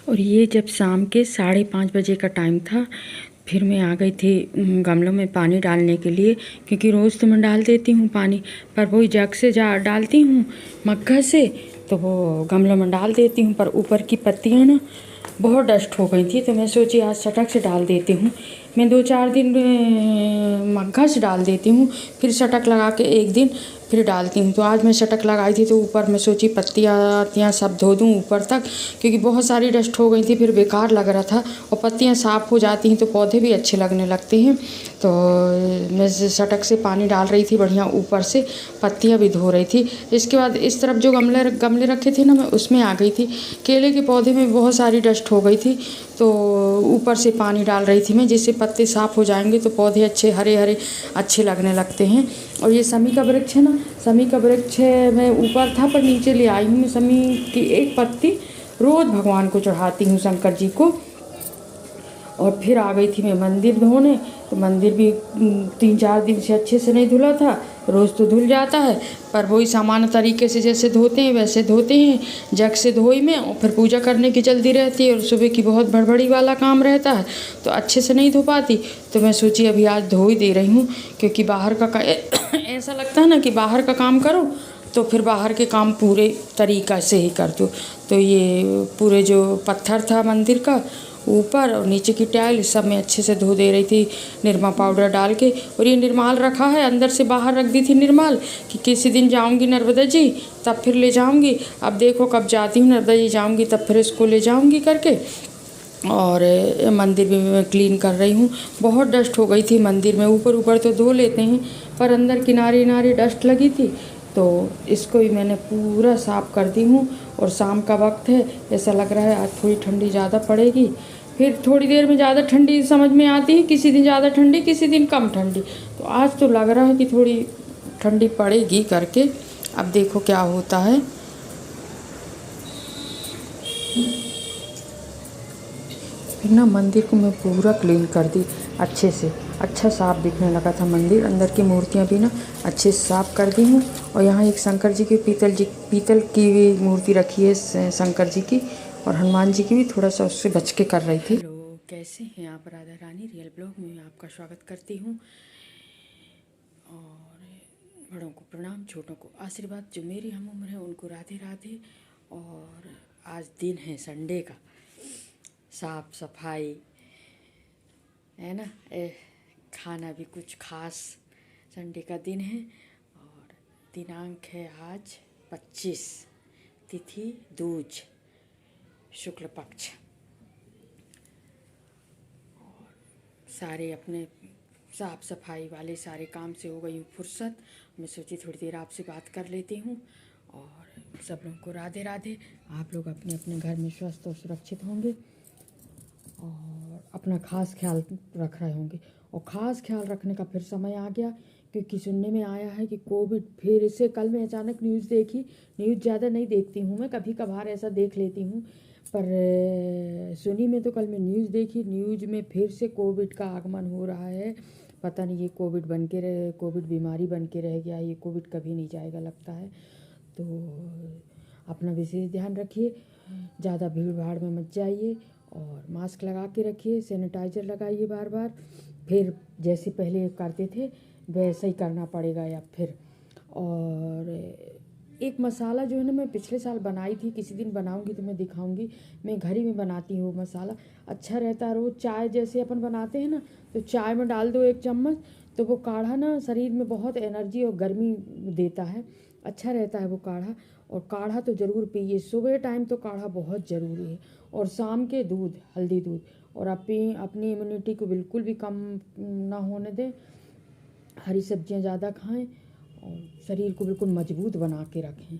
और ये जब शाम के 5:30 बजे का टाइम था, फिर मैं आ गई थी गमलों में पानी डालने के लिए, क्योंकि रोज़ तो मैं डाल देती हूँ पानी, पर वही जग से जा डालती हूँ मग्घा से, तो वो गमलों में डाल देती हूँ, पर ऊपर की पत्तियाँ ना बहुत डस्ट हो गई थी, तो मैं सोची आज शटक से डाल देती हूँ। मैं 2-4 दिन मग्घा से डाल देती हूँ, फिर शटक लगा के एक दिन फिर डालती हूँ। तो आज मैं शटक लगाई थी, तो ऊपर मैं सोची पत्तियाँ सब धो दूँ ऊपर तक, क्योंकि बहुत सारी डस्ट हो गई थी, फिर बेकार लग रहा था। और पत्तियाँ साफ़ हो जाती हैं तो पौधे भी अच्छे लगने लगते हैं। तो मैं शटक से पानी डाल रही थी बढ़िया, ऊपर से पत्तियाँ भी धो रही थी। इसके बाद इस तरफ जो गमले रखे थे ना, मैं उसमें आ गई थी। केले के पौधे में बहुत सारी डस्ट हो गई थी, तो ऊपर से पानी डाल रही थी मैं, जिससे पत्ते साफ़ हो जाएंगे तो पौधे अच्छे हरे हरे अच्छे लगने लगते हैं। और ये समी का वृक्ष है ना, समी का वृक्ष मैं ऊपर था पर नीचे ले आई हूँ। मैं समी की एक पत्ती रोज़ भगवान को चढ़ाती हूँ, शंकर जी को। और फिर आ गई थी मैं मंदिर धोने, तो मंदिर भी 3-4 दिन से अच्छे से नहीं धुला था। रोज़ तो धुल जाता है, पर वही सामान्य तरीके से जैसे धोते हैं वैसे धोते हैं, जग से धोई में। और फिर पूजा करने की जल्दी रहती है और सुबह की बहुत भड़बड़ी वाला काम रहता है, तो अच्छे से नहीं धो पाती। तो मैं सोची अभी आज धो ही दे रही हूँ, क्योंकि बाहर का ऐसा लगता है ना कि बाहर का काम करो तो फिर बाहर के काम पूरे तरीक़ा से ही कर दो। तो ये पूरे जो पत्थर था मंदिर का ऊपर और नीचे की टाइल सब मैं अच्छे से धो दे रही थी निरमा पाउडर डाल के। और ये निर्माल रखा है, अंदर से बाहर रख दी थी निर्माल, कि किसी दिन जाऊंगी नर्मदा जी तब फिर ले जाऊंगी। अब देखो कब जाती हूँ, नर्मदा जी जाऊंगी तब फिर इसको ले जाऊंगी करके। और मंदिर भी मैं क्लीन कर रही हूँ। बहुत डस्ट हो गई थी मंदिर में, ऊपर ऊपर तो धो लेते हैं पर अंदर किनारे किनारे डस्ट लगी थी, तो इसको भी मैंने पूरा साफ़ कर दी हूँ। और शाम का वक्त है, ऐसा लग रहा है आज थोड़ी ठंडी ज़्यादा पड़ेगी। फिर थोड़ी देर में ज़्यादा ठंडी समझ में आती है, किसी दिन ज़्यादा ठंडी किसी दिन कम ठंडी। तो आज तो लग रहा है कि थोड़ी ठंडी पड़ेगी करके, अब देखो क्या होता है। फिर ना मंदिर को मैं पूरा क्लीन कर दी अच्छे से, अच्छा साफ़ दिखने लगा था मंदिर। अंदर की मूर्तियाँ भी ना अच्छे से साफ़ कर दी हूँ। और यहाँ एक शंकर जी की पीतल की भी मूर्ति रखी है शंकर जी की, और हनुमान जी की भी थोड़ा सा उससे बच के कर रही थी। हेलो, कैसे हैं आप? राधा रानी रियल ब्लॉग में आपका स्वागत करती हूँ। और बड़ों को प्रणाम, छोटों को आशीर्वाद। जो मेरी हम उम्र है उनको राधे राधे। और आज दिन है संडे का, साफ सफाई है ना, खाना भी कुछ खास, संडे का दिन है। और दिनांक है आज 25, तिथि दूज, शुक्ल पक्ष। और सारे अपने साफ सफाई वाले सारे काम से हो गई हूँ फुर्सत। मैं सोची थोड़ी देर आपसे बात कर लेती हूँ। और सब लोगों को राधे राधे। आप लोग अपने अपने घर में स्वस्थ और सुरक्षित होंगे और अपना खास ख्याल रख रहे होंगे। और ख़ास ख्याल रखने का फिर समय आ गया, क्योंकि सुनने में आया है कि कोविड फिर से, कल मैं अचानक न्यूज़ देखी। न्यूज़ ज़्यादा नहीं देखती हूँ मैं, कभी कभार ऐसा देख लेती हूँ, पर सुनी में तो कल मैं न्यूज़ देखी, न्यूज़ में फिर से कोविड का आगमन हो रहा है। पता नहीं ये कोविड बन के रहे, कोविड बीमारी बन के रह गया, ये कोविड कभी नहीं जाएगा लगता है। तो अपना विशेष ध्यान रखिए, ज़्यादा भीड़ भाड़ में मत जाइए, और मास्क लगा के रखिए, सैनिटाइज़र लगाइए बार बार। फिर जैसे पहले करते थे वैसे ही करना पड़ेगा या फिर। और एक मसाला जो है ना, मैं पिछले साल बनाई थी, किसी दिन बनाऊंगी तो मैं दिखाऊंगी। मैं घर ही में बनाती हूँ मसाला, अच्छा रहता है। रोज़ चाय जैसे अपन बनाते हैं ना, तो चाय में डाल दो 1 चम्मच, तो वो काढ़ा ना शरीर में बहुत एनर्जी और गर्मी देता है, अच्छा रहता है वो काढ़ा। और काढ़ा तो ज़रूर पीजिए, सुबह टाइम तो काढ़ा बहुत ज़रूरी है। और शाम के दूध, हल्दी दूध। और अपनी इम्यूनिटी को बिल्कुल भी कम ना होने दें, हरी सब्जियां ज़्यादा खाएं और शरीर को बिल्कुल मजबूत बना के रखें।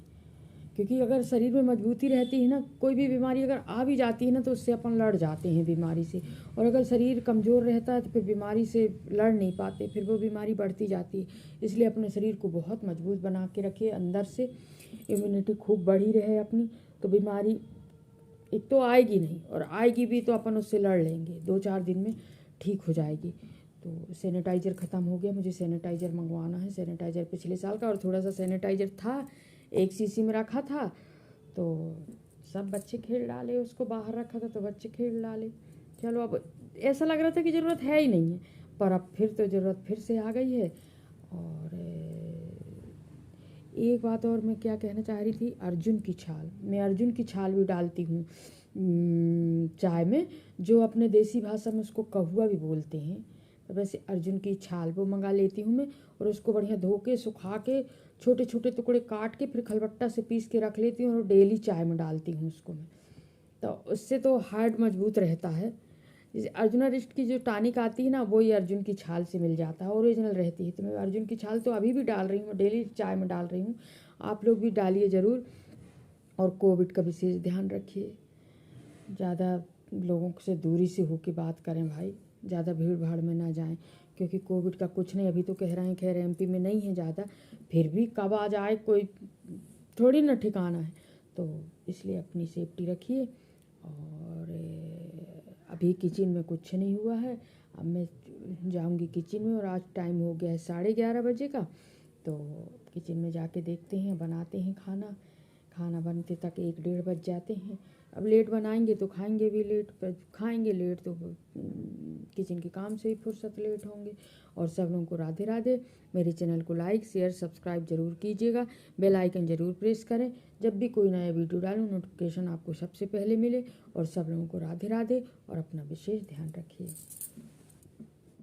क्योंकि अगर शरीर में मजबूती रहती है ना, कोई भी बीमारी अगर आ भी जाती है ना, तो उससे अपन लड़ जाते हैं बीमारी से। और अगर शरीर कमज़ोर रहता है तो फिर बीमारी से लड़ नहीं पाते, फिर वो बीमारी बढ़ती जाती है। इसलिए अपने शरीर को बहुत मजबूत बना के रखिए, अंदर से इम्यूनिटी खूब बढ़ी रहे अपनी, तो बीमारी एक तो आएगी नहीं, और आएगी भी तो अपन उससे लड़ लेंगे, 2-4 दिन में ठीक हो जाएगी। तो सैनिटाइज़र ख़त्म हो गया, मुझे सैनिटाइज़र मंगवाना है। सैनिटाइज़र पिछले साल का, और थोड़ा सा सैनिटाइज़र था, 1 शीशी में रखा था, तो सब बच्चे खेल डाले, उसको बाहर रखा था तो बच्चे खेल डाले। चलो अब ऐसा लग रहा था कि ज़रूरत है ही नहीं है, पर अब फिर तो ज़रूरत फिर से आ गई है। और एक बात और मैं क्या कहना चाह रही थी, अर्जुन की छाल, मैं अर्जुन की छाल भी डालती हूँ चाय में, जो अपने देसी भाषा में उसको कहुआ भी बोलते हैं। तो वैसे अर्जुन की छाल वो मंगा लेती हूँ मैं, और उसको बढ़िया धो के सुखा के छोटे छोटे टुकड़े काट के फिर खलबट्टा से पीस के रख लेती हूँ और डेली चाय में डालती हूँ उसको मैं। तो उससे तो हार्ट मजबूत रहता है। जैसे अर्जुनारिस्ट की जो टॉनिक आती है ना, वही अर्जुन की छाल से मिल जाता है, ओरिजिनल रहती है। तो मैं अर्जुन की छाल तो अभी भी डाल रही हूँ, डेली चाय में डाल रही हूँ। आप लोग भी डालिए ज़रूर, और कोविड का विशेष ध्यान रखिए। ज़्यादा लोगों से दूरी से होकर बात करें भाई, ज़्यादा भीड़ भाड़ में ना जाएं, क्योंकि कोविड का कुछ नहीं, अभी तो कह रहे हैं खैर एमपी में नहीं है ज़्यादा, फिर भी कब आ जाए कोई थोड़ी ना ठिकाना है। तो इसलिए अपनी सेफ्टी रखिए। और अभी किचन में कुछ नहीं हुआ है, अब मैं जाऊंगी किचन में, और आज टाइम हो गया है 11:30 बजे का। तो किचन में जाके देखते हैं, बनाते हैं खाना। खाना बनते तक 1-1:30 बज जाते हैं। अब लेट बनाएंगे तो खाएंगे भी लेट, खाएंगे लेट तो किचन के काम से ही फुर्सत लेट होंगे। और सब लोगों को राधे राधे। मेरे चैनल को लाइक शेयर सब्सक्राइब जरूर कीजिएगा, बेल आइकन जरूर प्रेस करें, जब भी कोई नया वीडियो डालूं नोटिफिकेशन आपको सबसे पहले मिले। और सब लोगों को राधे राधे, और अपना विशेष ध्यान रखिए।